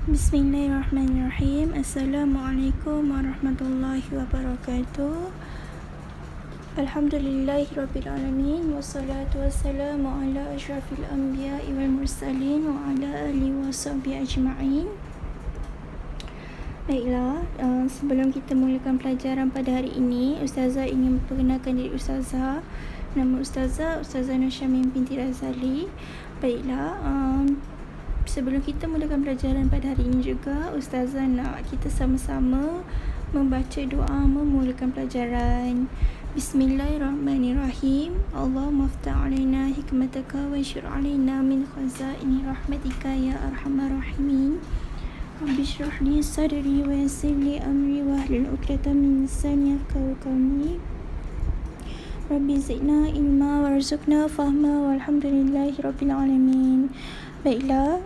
Bismillahirrahmanirrahim. Assalamualaikum warahmatullahi wabarakatuh. Alhamdulillahirrabbilalamin. Wassalatu wassalamu ala ashrafil anbiya'i wal mursalin wa ala alihi wa sahbihi ajma'in. Baiklah, sebelum kita mulakan pelajaran pada hari ini, Ustazah ingin memperkenalkan diri Ustazah. Nama Ustazah Nur Syamim binti Razali. Baiklah, sebelum kita mulakan pelajaran pada hari ini juga, Ustazah nak kita sama-sama membaca doa memulakan pelajaran. Bismillahirrahmanirrahim. Allahumma aftah alaina hikmataka wa anshur alaina min khazaini rahmatika ya arhamar rahimin. Rabbi shrah li sadri wa yassir li amri wahlul 'uqdatam min lisani yafqahu qawli. Rabbi zidna ilma warzuqna fahma walhamdulillahi rabbil alamin. Baiklah,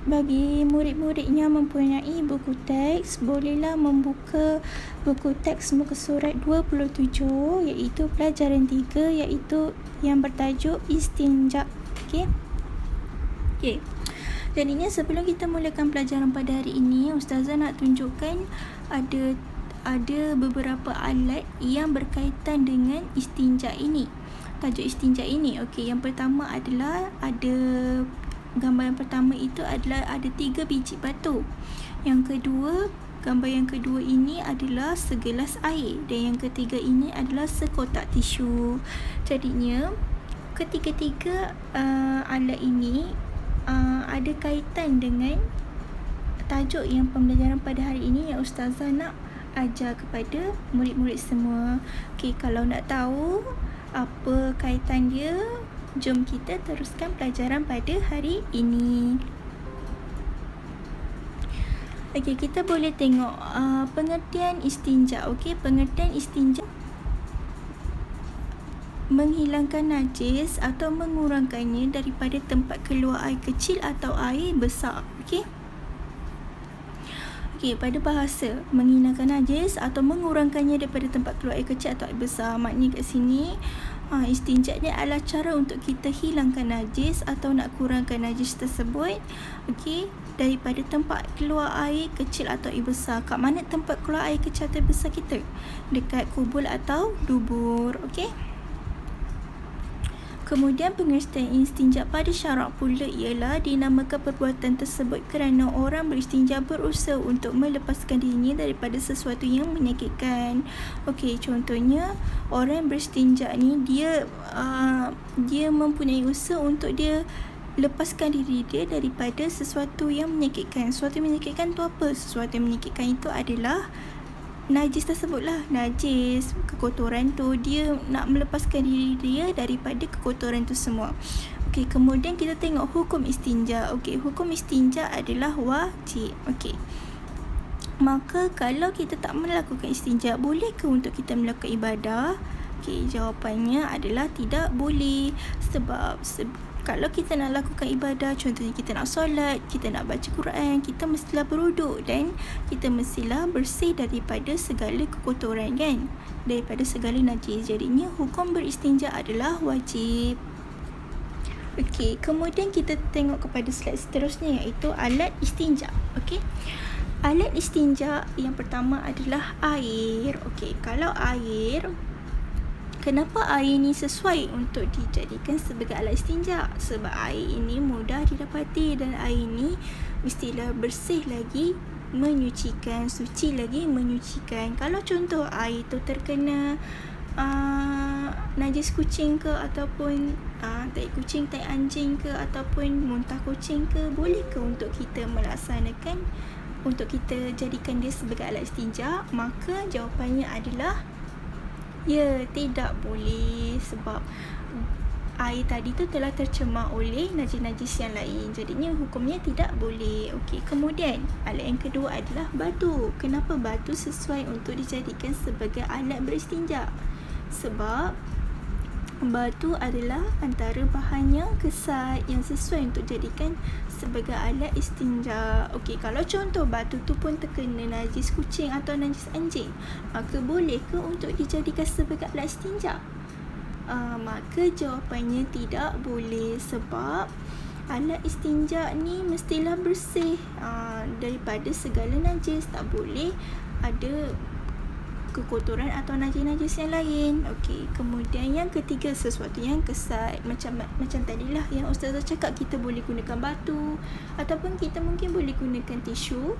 bagi murid-murid yang mempunyai buku teks, bolehlah membuka buku teks muka surat 27, iaitu pelajaran 3, iaitu yang bertajuk istinja. Okey. Jadinya sebelum kita mulakan pelajaran pada hari ini, Ustazah nak tunjukkan ada beberapa alat yang berkaitan dengan istinja ini. Tajuk istinja ini. Okey, yang pertama adalah gambar yang pertama itu adalah ada 3 biji batu. Yang kedua, gambar yang kedua ini adalah segelas air, dan yang ketiga ini adalah sekotak tisu. Jadinya ketiga-tiga alat ini ada kaitan dengan tajuk yang pembelajaran pada hari ini yang Ustazah nak ajar kepada murid-murid semua. Okey, kalau nak tahu apa kaitan dia, jom kita teruskan pelajaran pada hari ini. Okey, kita boleh tengok pengertian istinja. Okey, pengertian istinja menghilangkan najis atau mengurangkannya daripada tempat keluar air kecil atau air besar. Okey, pada bahasa menghilangkan najis atau mengurangkannya daripada tempat keluar air kecil atau air besar, maknanya kat sini istinja ni adalah cara untuk kita hilangkan najis atau nak kurangkan najis tersebut, okey, daripada tempat keluar air kecil atau air besar. Kat mana tempat keluar air kecil atau air besar kita? Dekat kubul atau dubur. Okey. Kemudian pengertian istinja pada syarak pula ialah dinamakan perbuatan tersebut kerana orang beristinja berusaha untuk melepaskan dirinya daripada sesuatu yang menyakitkan. Okey, contohnya orang beristinja ni dia mempunyai usaha untuk dia lepaskan diri dia daripada sesuatu yang menyakitkan. Sesuatu yang menyakitkan tu apa? Sesuatu yang menyakitkan itu adalah najis tersebutlah. Najis, kekotoran tu, dia nak melepaskan diri dia daripada kekotoran tu semua. Okey, kemudian kita tengok hukum istinja. Okey, hukum istinja adalah wajib. Okey, maka kalau kita tak melakukan istinja, boleh ke untuk kita melakukan ibadah? Okey, jawapannya adalah tidak boleh. Sebab kalau kita nak lakukan ibadah, contohnya kita nak solat, kita nak baca Quran, kita mestilah berwuduk dan kita mestilah bersih daripada segala kekotoran, kan? Daripada segala najis. Jadinya hukum beristinja adalah wajib. Okey, kemudian kita tengok kepada slide seterusnya, iaitu alat istinja. Okey, alat istinja yang pertama adalah air. Okey, kalau air, kenapa air ini sesuai untuk dijadikan sebagai alat istinja? Sebab air ini mudah didapati dan air ini mestilah bersih lagi menyucikan, suci lagi menyucikan. Kalau contoh air itu terkena najis kucing ke, ataupun tai kucing, tai anjing ke, ataupun muntah kucing ke, boleh ke untuk kita melaksanakan, untuk kita jadikan dia sebagai alat istinja? Maka jawapannya adalah ya, tidak boleh, sebab air tadi tu telah tercemar oleh najis-najis yang lain. Jadinya hukumnya tidak boleh. Okey, kemudian alat yang kedua adalah batu. Kenapa batu sesuai untuk dijadikan sebagai alat beristinja? Sebab batu adalah antara bahan yang kesat yang sesuai untuk dijadikan sebagai alat istinja. Okey, kalau contoh batu tu pun terkena najis kucing atau najis anjing, maka boleh ke untuk dijadikan sebagai alat istinja? Maka jawapannya tidak boleh, sebab alat istinja ni mestilah bersih daripada segala najis, tak boleh ada kekotoran atau najis-najis yang lain. Okey, kemudian yang ketiga, sesuatu yang kesat, macam tadilah yang ustazah cakap, kita boleh gunakan batu ataupun kita mungkin boleh gunakan tisu,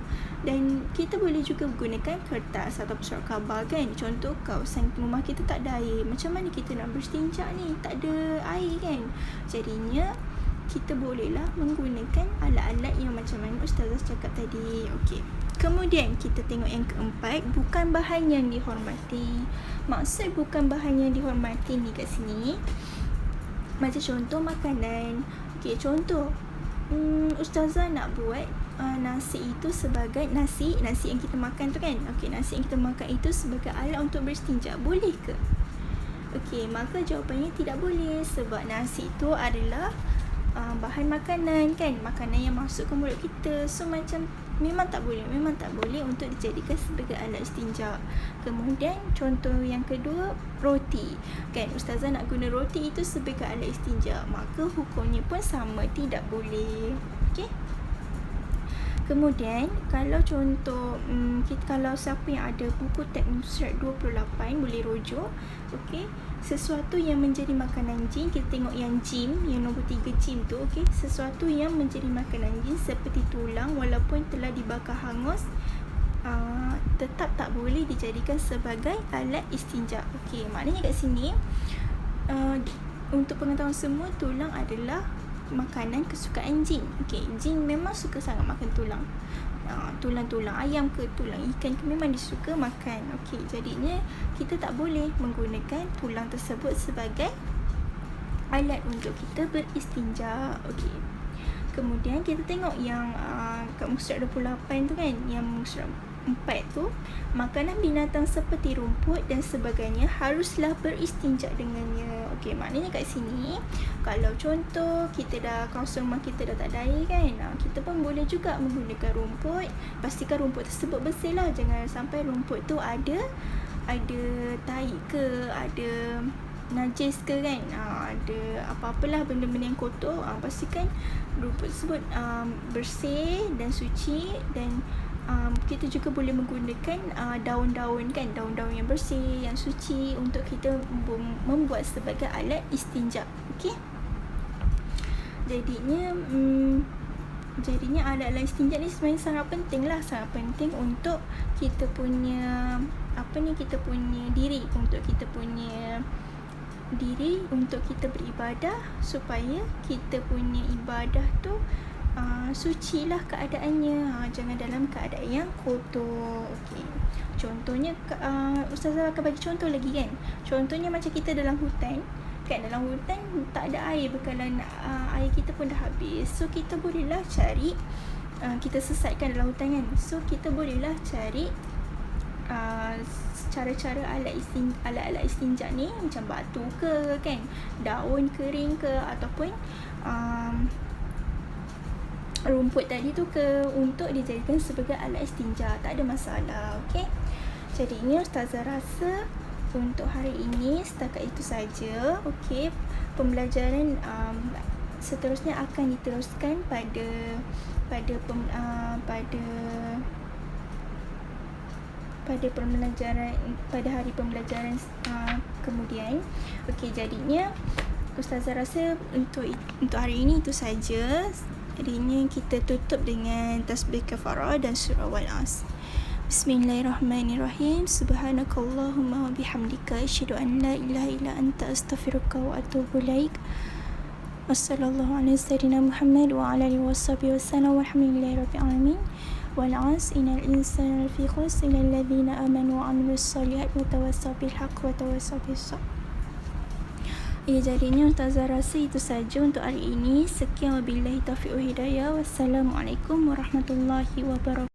dan kita boleh juga gunakan kertas atau surat khabar kan. Contoh, kawasan rumah kita tak ada air, macam mana kita nak berstinja ni, tak ada air kan. Jadinya kita bolehlah menggunakan alat-alat yang macam mana ustazah cakap tadi. Okey. Kemudian kita tengok yang keempat, bukan bahan yang dihormati. Maksud bukan bahan yang dihormati ni kat sini, macam contoh makanan. Okey, contoh ustazah nak buat nasi itu sebagai nasi yang kita makan tu kan. Okey, nasi yang kita makan itu sebagai alat untuk berstinja, boleh ke? Okey, maka jawapannya tidak boleh, sebab nasi itu adalah bahan makanan kan, makanan yang masuk ke mulut kita. So macam memang tak boleh untuk dijadikan sebagai alat istinja. Kemudian contoh yang kedua, roti kan, ustazah nak guna roti itu sebagai alat istinja, maka hukumnya pun sama, tidak boleh. Okey. Kemudian kalau contoh kalau siapa yang ada buku teks Nusrat 28 boleh rujuk. Okey, sesuatu yang menjadi makanan jin, kita tengok yang jin, yang nombor 3 jin tu. Okey, sesuatu yang menjadi makanan jin seperti tulang walaupun telah dibakar hangus, tetap tak boleh dijadikan sebagai alat istinja. Okey, maknanya kat sini untuk pengetahuan semua, tulang adalah makanan kesukaan jin. Okey, jin memang suka sangat makan tulang. Tulang-tulang ayam ke, tulang ikan ke, memang disuka makan. Okey, jadinya kita tak boleh menggunakan tulang tersebut sebagai alat untuk kita beristinja. Okey. Kemudian kita tengok yang kat muka surat 28 tu kan, yang muka surat 4 tu, makanan binatang seperti rumput dan sebagainya haruslah beristinja dengannya. Okey, maknanya kat sini kalau contoh kita dah, kawasan rumah kita dah tak ada air kan, kita pun boleh juga menggunakan rumput. Pastikan rumput tersebut bersih lah, jangan sampai rumput tu ada tai ke, ada najis ke kan, ada apa-apalah benda-benda yang kotor. Pastikan rumput tersebut bersih dan suci, dan kita juga boleh menggunakan daun-daun kan, daun-daun yang bersih, yang suci, untuk kita membuat sebagai alat istinja. Okey. Jadinya alat-alat istinja ni sebenarnya sangat penting lah, sangat penting untuk kita punya kita punya diri, untuk kita beribadah, supaya kita punya ibadah tu suci lah keadaannya, jangan dalam keadaan yang kotor. Okey. Contohnya ustazah akan bagi contoh lagi kan. Contohnya macam kita dalam hutan kan, dalam hutan tak ada air, bekalan air kita pun dah habis. So kita bolehlah cari, kita sesatkan dalam hutan kan, so kita bolehlah cari cara-cara alat-alat istinja ni, macam batu ke kan, daun kering ke, ataupun rumput tadi tu ke, untuk dijadikan sebagai alat istinja. Tak ada masalah. Okey. Jadi ini ustazah rasa untuk hari ini setakat itu saja. Okey. Pembelajaran seterusnya akan diteruskan pada hari pembelajaran kemudian. Okey, jadinya ustazah rasa untuk hari ini itu saja. Jadinya kita tutup dengan tasbih kafarah dan surah Wal-As. Bismillahirrahmanirrahim. Subhanakallahumma wa bihamdika asyhadu an la ilaha illa anta astaghfiruka wa atubu ilaik. Wassallallahu ala sayyidina Muhammad wa ala alihi washabihi wasallam walhamdulillahi rabbil alamin. Wal-'asri innal insana lafi khusr illa alladhina amanu wa 'amilus solihati wa tawassaw bil haqqi wa tawassaw bis sabr. Jadinya ustazah rasa itu saja untuk hari ini. Sekian, wabillahi taufiq wal hidayah. Wassalamualaikum warahmatullahi wabarakatuh.